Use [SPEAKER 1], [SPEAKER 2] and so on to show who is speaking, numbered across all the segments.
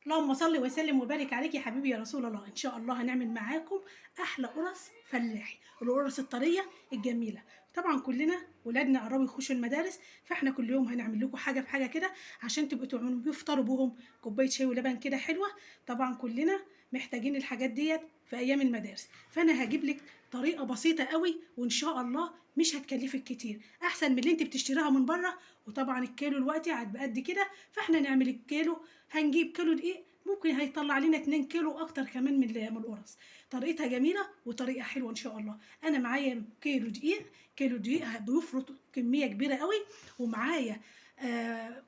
[SPEAKER 1] اللهم صل وسلم وبارك عليك يا حبيبي يا رسول الله. ان شاء الله هنعمل معاكم احلى قرص فلاحي، القرص الطريه الجميله. طبعا كلنا ولادنا قربوا يخشوا المدارس، فاحنا كل يوم هنعمل لكم حاجه في حاجه كده عشان تبقوا تعملوا بيفطروا بهم كوبايه شاي ولبن كده حلوه. طبعا كلنا محتاجين الحاجات ديت في ايام المدارس، فانا هجيب لك طريقه بسيطه قوي وان شاء الله مش هتكلفك كتير، احسن من اللي انت بتشتريها من بره. وطبعا الكيلو دلوقتي هتبقى قد كده، فاحنا نعمل الكيلو. هنجيب كيلو دقيق ممكن هيطلع لنا 2 كيلو اكتر كمان من القرص. طريقتها جميله وطريقه حلوه ان شاء الله. انا معايا كيلو دقيق، كيلو دقيق بيفرط كميه كبيره قوي، ومعايا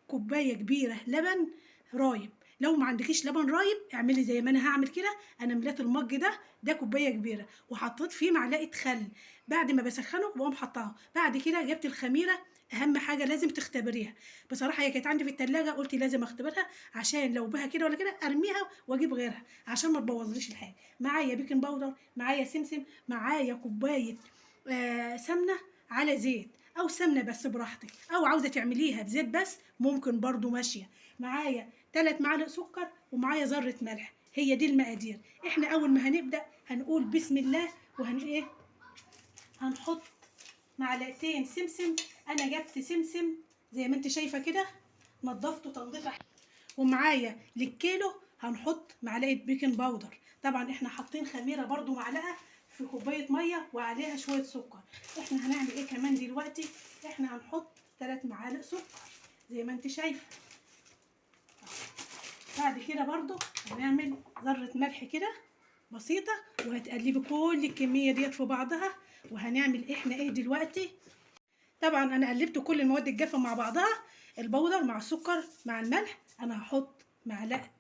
[SPEAKER 1] كوبايه كبيره لبن رايب. لو ما عندكيش لبن رايب اعملي زي ما انا هعمل كده. انا مليت المج ده كوبايه كبيره وحطيت فيه معلقه خل، بعد ما بسخنه بقوم حطاها. بعد كده جبت الخميره، اهم حاجه لازم تختبريها. بصراحه هي كانت عندي في التلاجة، قلت لازم اختبرها عشان لو بها كده ولا كده ارميها واجيب غيرها عشان ما تبوظليش الحاجه. معايا بيكنج باودر، معايا سمسم، معايا كوبايه سمنه على زيت او سمنه بس براحتك، او عاوزه تعمليها بزيت بس ممكن برضو ماشيه. معايا 3 معالق سكر ومعايا ذره ملح. هي دي المقادير. احنا اول ما هنبدا هنقول بسم الله هنحط معلقتين سمسم. انا جبت سمسم زي ما انت شايفه كده، نضفته تنظيفه. ومعايا للكيلو هنحط معلقه بيكنج باودر. طبعا احنا حاطين خميره برضو معلقه في كوبايه ميه وعليها شويه سكر. احنا هنعمل ايه كمان دلوقتي؟ احنا هنحط 3 معالق سكر زي ما انت شايفه. بعد كده برضو هنعمل ذره ملح كده بسيطه، وهتقلبي كل الكميه ديت في بعضها. وهنعمل احنا ايه دلوقتي؟ طبعا انا قلبت كل المواد الجافه مع بعضها، البودر مع السكر مع الملح. انا هحط معلقه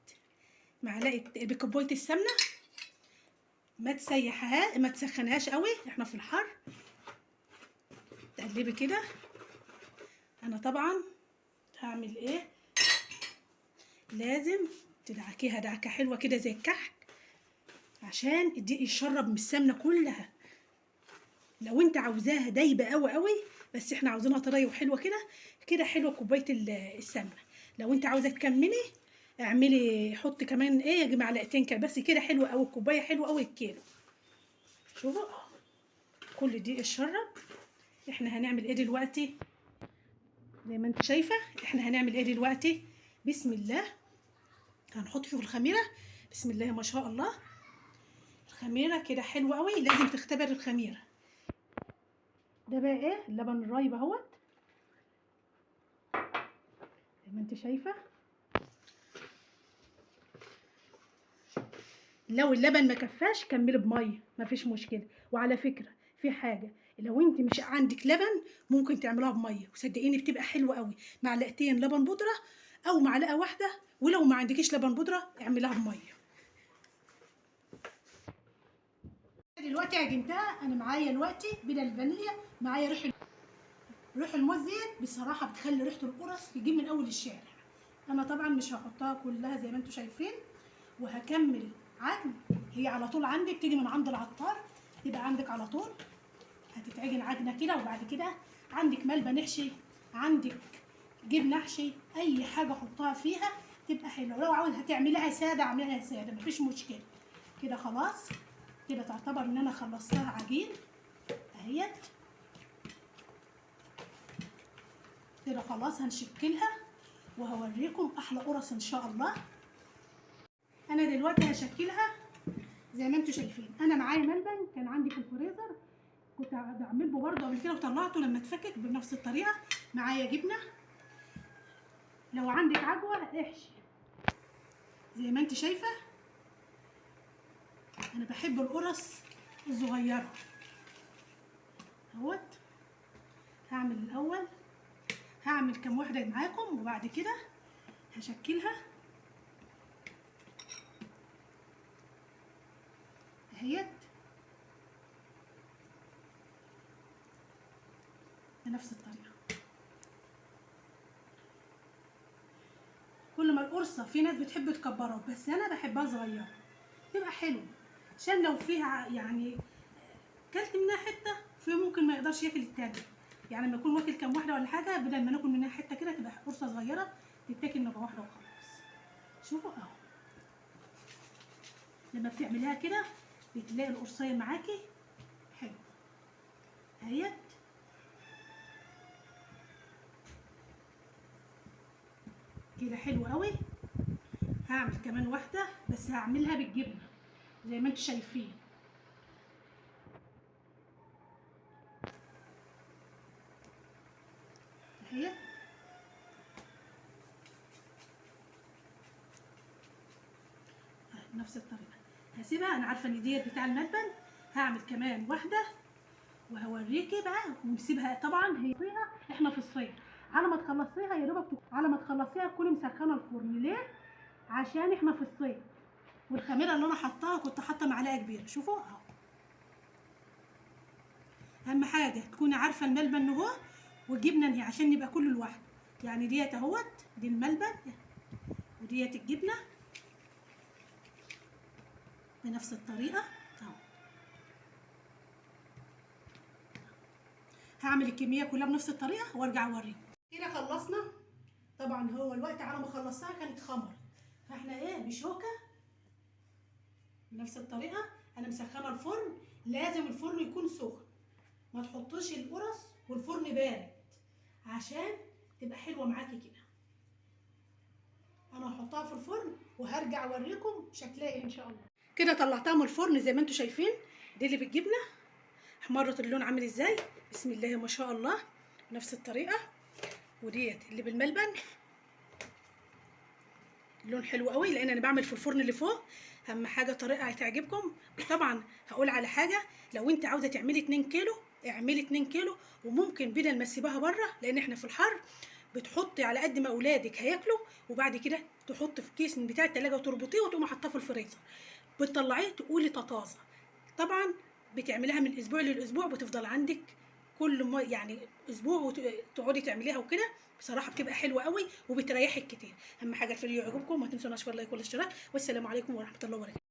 [SPEAKER 1] بكوبايه السمنه، ما تسخنهاش قوي، احنا في الحر. تقلبي كده. انا طبعا هعمل ايه؟ لازم تدعكيها دعكه حلوه كده زي الكحك عشان الدقيق يشرب من السمنه كلها. لو انت عاوزاها دايبه قوي قوي، بس احنا عاوزينها طريه وحلوه كده كده حلوه كوبايه السمنه. لو انت عاوزه تكملي اعملي، حطي كمان ايه معلقتين كده بس كده حلوه قوي، الكوبايه حلوه قوي الكيلو. شوفوا كل دي الشرب. احنا هنعمل ايه دلوقتي؟ زي ما انت شايفه احنا هنعمل ايه دلوقتي؟ بسم الله. هنحط فيه الخميره. بسم الله ما شاء الله. الخميره كده حلوه قوي، لازم تختبر الخميره. ده بقى ايه؟ اللبن الرايب اهوت زي ما انت شايفه. لو اللبن ما كفاش كملي بميه مفيش مشكله. وعلى فكره في حاجه، لو انت مش عندك لبن ممكن تعملوها بميه، وصدقيني بتبقى حلوه قوي. معلقتين لبن بودره او معلقه واحده، ولو ما عندكيش لبن بودره اعمليها بميه. دلوقتي عجنتها. انا معايا دلوقتي بدل الفانيليا، معايا ريح الموز ديت بصراحه بتخلي ريحه القرص تجيب من اول الشارع. انا طبعا مش هحطها كلها زي ما انتم شايفين، وهكمل عجن. هي على طول عندي بتيجي من عند العطار، تبقى عندك على طول هتتعجن عجنه كده. وبعد كده عندك ملبن نحشي، عندك جبنه نحشي، اي حاجه حطها فيها تبقى حلوه. لو عاوزه تعمليها ساده اعمليها ساده مفيش مشكله. كده خلاص، كده تعتبر ان انا خلصتها عجين اهيت. كده خلاص هنشكلها وهوريكم احلى قرص ان شاء الله. انا دلوقتي هشكلها زي ما انتم شايفين. انا معايا ملبن كان عندي في الفريزر، كنت بعمله برضه قبل كده وطلعته لما اتفكك بنفس الطريقه. معايا جبنه، لو عندك عجوه احشي زي ما انت شايفه. انا بحب القرص الصغيره اهوت. هعمل الاول، هعمل كام واحده معاكم وبعد كده هشكلها اهيت بنفس الطريقه. كل ما القرصه، في ناس بتحب تكبرها بس انا بحبها صغيره تبقى حلوه، عشان لو فيها يعني كلت منها حته في ممكن ما يقدرش ياكل التاني. يعني لما يكون واكل كام واحده ولا حاجه، بدل ما ناكل منها حته كده تبقى قرصه صغيره تتاكل نبقى واحده وخلاص. شوفوا اهو لما بتعمليها كده بتلاقي القرصيه معاكي حلو اهيت. كده حلو قوي. هعمل كمان واحده بس هعملها بالجبنه زي ما انتم شايفين اهي. نفس الطريقه هسيبها، انا عارفه ان ديت بتاع الملبن. هعمل كمان واحده وهوريكي بقى ونسيبها. طبعا هي فيها احنا في الصيف، على ما تخلصيها يا دوبك على ما تخلصيها تكوني مسخنه الفرن. ليه؟ عشان احنا في الصيف. والخميره اللي انا حطاها كنت حاطه معلقه كبيره، شوفوا اهو. اهم حاجه تكوني عارفه الملبن اهو والجبنه اهي عشان يبقى كله لوحده. يعني ديت اهوت دي الملبن وديت الجبنه بنفس الطريقه اهو. هعمل الكميه كلها بنفس الطريقه وارجع اوريكم. كده خلصنا. طبعا هو الوقت على ما خلصتها كانت خمر، فاحنا ايه بشوكه بنفس الطريقه. انا مسخنه الفرن، لازم الفرن يكون سخن، ما تحطيش القرص والفرن بارد عشان تبقى حلوه معاكي كده. انا هحطها في الفرن وهرجع اوريكم شكلها ايه ان شاء الله. كده طلعتها من الفرن زي ما انتم شايفين. دي اللي بالجبنه احمرت اللون عامل ازاي، بسم الله ما شاء الله. نفس الطريقه. وديت اللي بالملبن اللون حلو قوي لان انا بعمل في الفرن اللي فوق. اهم حاجه طريقه هتعجبكم. طبعا هقول على حاجه، لو انت عاوزه تعملي 2 كيلو اعملي 2 كيلو، وممكن بدل ما تسيبها بره لان احنا في الحر بتحطي على قد ما اولادك هياكلوا، وبعد كده تحطي في كيس بتاع التلاجة وتربطيه وتقومي حاطاه في الفريزر، بتطلعيه تقولي طازه. طبعا بتعمليها من اسبوع للاسبوع، بتفضل عندك كل ما يعني اسبوع وتقعدي تعمليها وكده. بصراحه بتبقى حلوه قوي وبتريحك كتير. اهم حاجه الفيديو يعجبكم، ما تنسوناش في اللايك والاشتراك، والسلام عليكم ورحمه الله وبركاته.